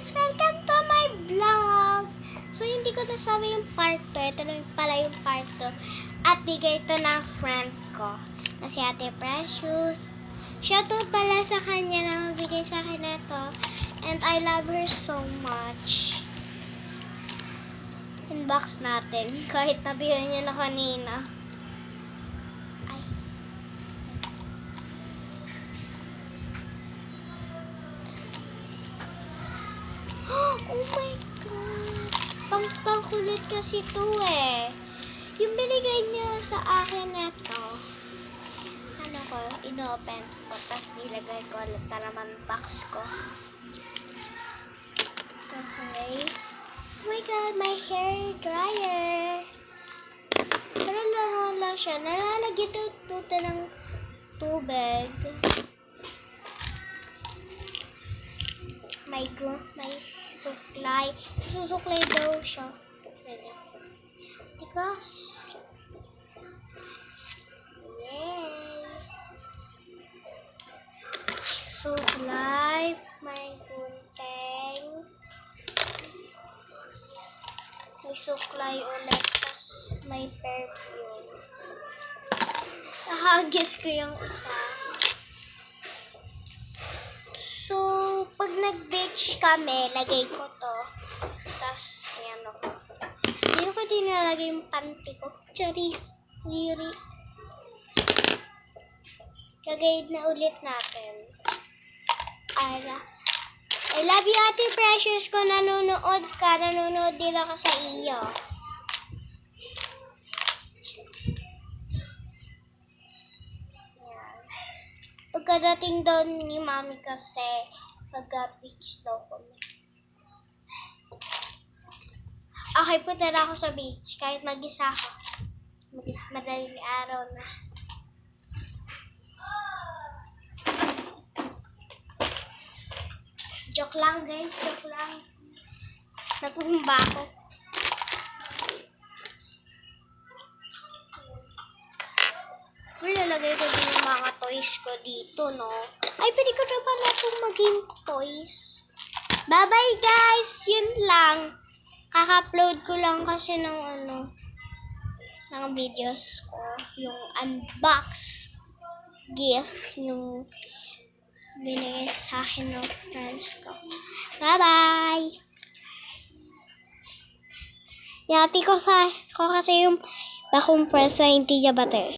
guys! Welcome to my vlog! So, hindi ko nasabi yung part 2. Ito na pala yung part 2. At bigay ito ng friend ko na si Ate Precious. Shoutout pala sa kanya na magbigay sa akin na ito. And I love her so much. Unbox natin. Kahit nabigyan niya na kanina. Ay. Oh my God! Pangkulit kasi ito eh. Yung binigay niya sa akin ito. Ano ko, inopen ko. Tapos nilagay ko ulit na naman box ko. Okay. Oh my God, my hair dryer. Pero laruan lang siya. Nalalagyan ito ng tubig. May suklay. Susuklay daw siya. Tikas. Yay! May suklay. May gunting. May suklay ulit. Tapos may perfume. Nahagis ko yung isa. So, pag nag-beach kami, lagay ko to. Tapos, yan ako. Dito ko din nalagay yung panty ko. Charis. Riri. Lagay na ulit natin. I love you, Ate Precious. Kung nanonood ka, nanonood din ako sa iyo. Pagkadating daw ni Mami kasi mag-beach daw kami. Okay, punta na ako sa beach kahit mag-isa ako. Madaling araw na. Joke lang guys, joke lang. Nagpumba ako. Lalagay ko din yung mga toys ko dito, no? Ay, pwede ko na pala itong maging toys. Bye-bye, guys! Yun lang. Kaka-upload ko lang kasi ng ng videos ko. Yung unbox gift. Yung binigay sa akin ng friends ko. Bye-bye! Yati ko kasi yung bakong press na hindi niya bate.